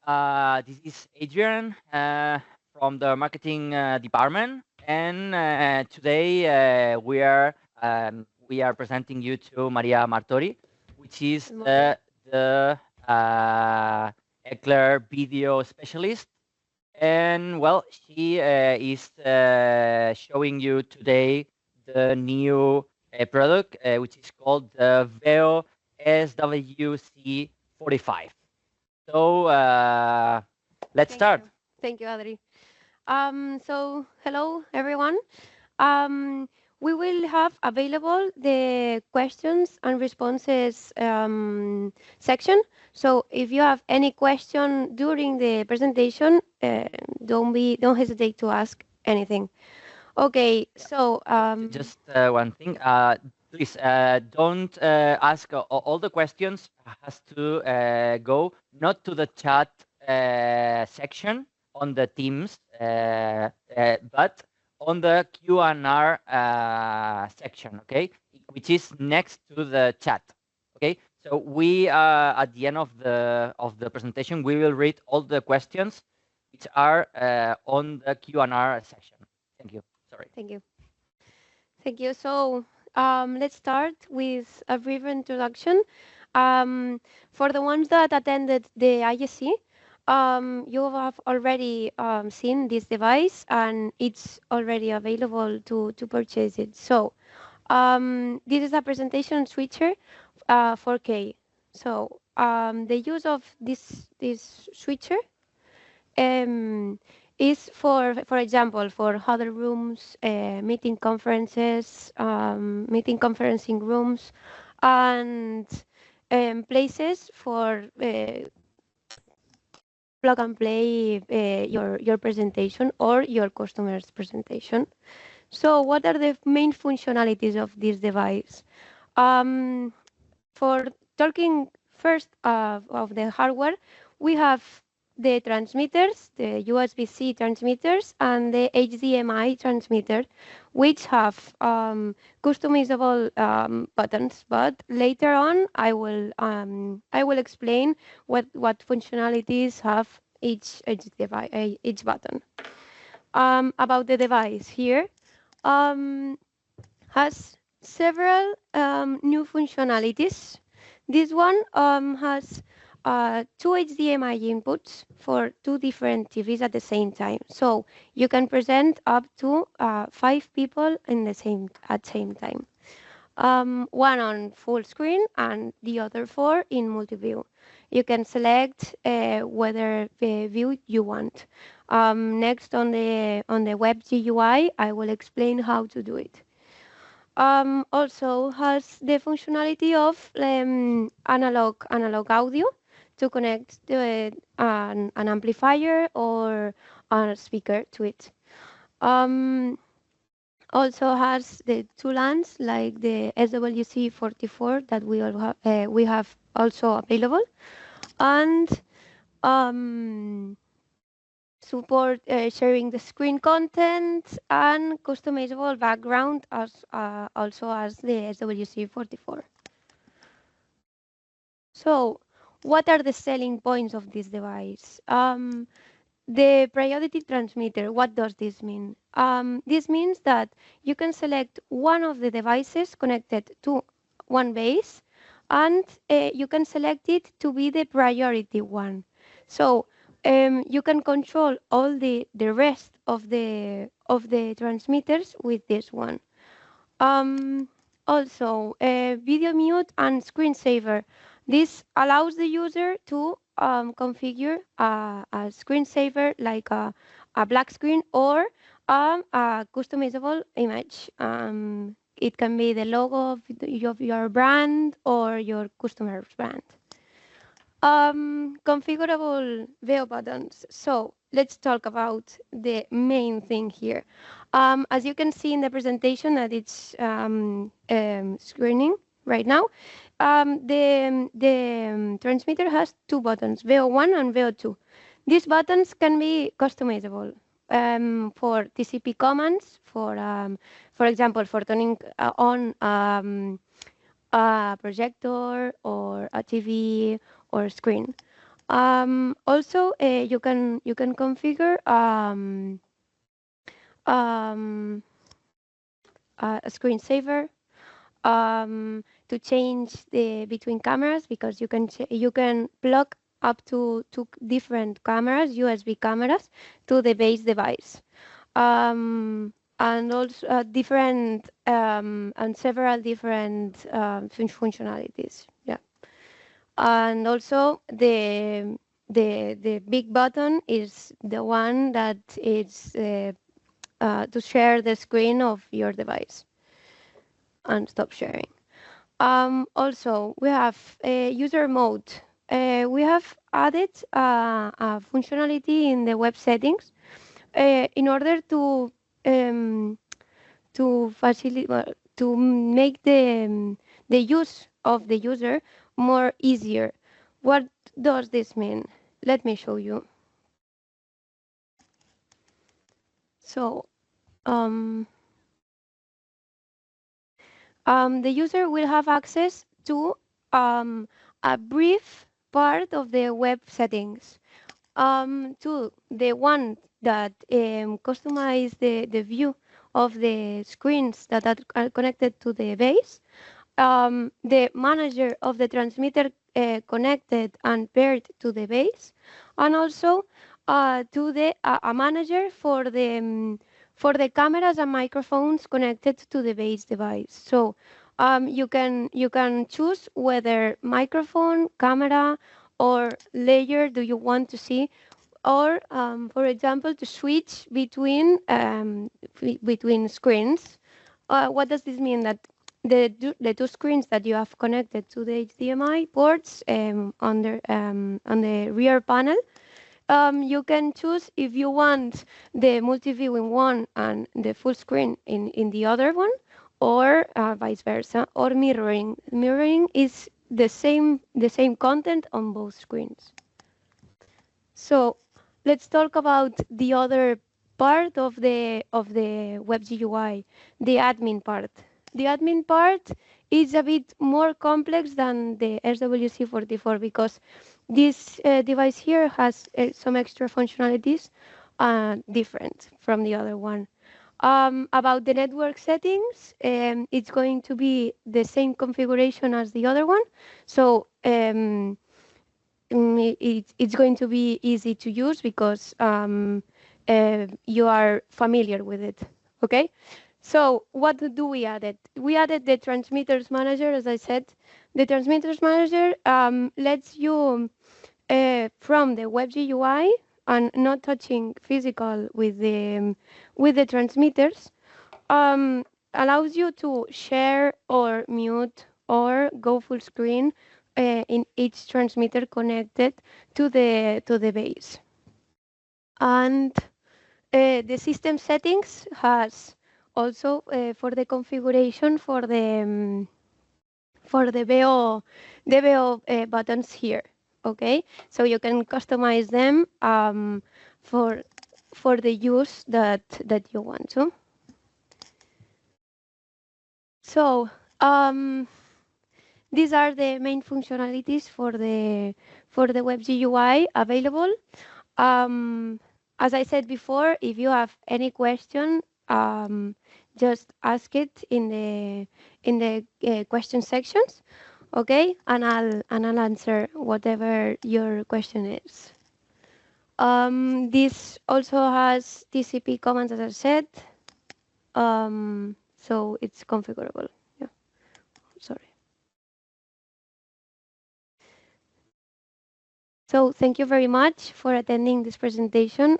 This is Adrian from the marketing department, and today we are presenting you to Maria Martori, which is the Ecler video specialist, and well, she is showing you today the new product, which is called the VEO-SWC45. So let's start. Thank you, Adri. So hello, everyone. We will have available the questions and responses section. So if you have any question during the presentation, don't hesitate to ask anything. Okay, so just one thing. Please don't ask all the questions. Has to go not to the chat section on the Teams, but on the Q&R section, okay, which is next to the chat. Okay, so we at the end of the presentation we will read all the questions which are on the Q&R section. Thank you. Sorry. Thank you. Thank you. So let's start with a brief introduction. For the ones that attended the ISC, you have already seen this device and it's already available to purchase it. So this is a presentation switcher 4K. So the use of this switcher is for example, for huddle rooms, meeting conferences, meeting conferencing rooms, and places for plug and play your presentation or your customer's presentation. So what are the main functionalities of this device? For talking first of the hardware, we have the transmitters, the USB-C transmitters, and the HDMI transmitter, which have customizable buttons. But later on, I will explain what functionalities have each device, each button. About the device here, has several new functionalities. This one has 2 HDMI inputs for 2 different TVs at the same time. So you can present up to 5 people in the same time. One on full screen and the other 4 in multi-view. You can select whether view you want. Next on the web GUI, I will explain how to do it. Also has the functionality of analog audio to connect to an amplifier or a speaker to it. Also has the 2 LANs like the SWC44 that we have also available, and support sharing the screen content and customizable background as also as the SWC44. So what are the selling points of this device? The priority transmitter, what does this mean? This means that you can select one of the devices connected to one base, and you can select it to be the priority one. So you can control all the rest of the transmitters with this one. Also, video mute and screensaver. This allows the user to configure a screensaver like a black screen or a customizable image. It can be the logo of your brand or your customer's brand. Configurable VEO buttons. So let's talk about the main thing here. As you can see in the presentation that it's screening right now, the transmitter has 2 buttons, VEO1 and VEO2. These buttons can be customizable for TCP commands, for example, for turning on a projector or a TV or screen. Also, you can configure a screensaver to change the between cameras, because you can plug up to two different cameras, USB cameras, to the base device, and also different and several different functionalities. Yeah, and also the big button is the one that is to share the screen of your device and stop sharing. Also, we have user mode. We have added a functionality in the web settings in order to facilitate to make the use of the user more easier. What does this mean? Let me show you. So the user will have access to a brief part of the web settings, to the one that customize the view of the screens that are connected to the base, the manager of the transmitter connected and paired to the base, and also to the a manager for the cameras and microphones connected to the base device. So you can choose whether microphone, camera, or layer do you want to see, or for example, to switch between screens. What does this mean? That the two screens that you have connected to the HDMI ports on the rear panel, you can choose if you want the multi-view in one and the full screen in the other one, or vice versa, or mirroring. Mirroring is the same content on both screens. So let's talk about the other part of the web GUI, the admin part. The admin part is a bit more complex than the SWC44, because this device here has some extra functionalities different from the other one. About the network settings, it's going to be the same configuration as the other one. So it's going to be easy to use because you are familiar with it. Okay, so what do we added? We added the transmitters manager. As I said, the transmitters manager lets you from the web GUI and not touching physical with the transmitters, allows you to share or mute or go full screen in each transmitter connected to the base. And the system settings has also for the configuration for the VEO buttons here. Okay, so you can customize them for the use that you want to. So these are the main functionalities for the web GUI available. As I said before, if you have any question, just ask it in the question sections, okay? And I'll answer whatever your question is. This also has TCP commands, as I said, so it's configurable. Yeah, sorry. So thank you very much for attending this presentation.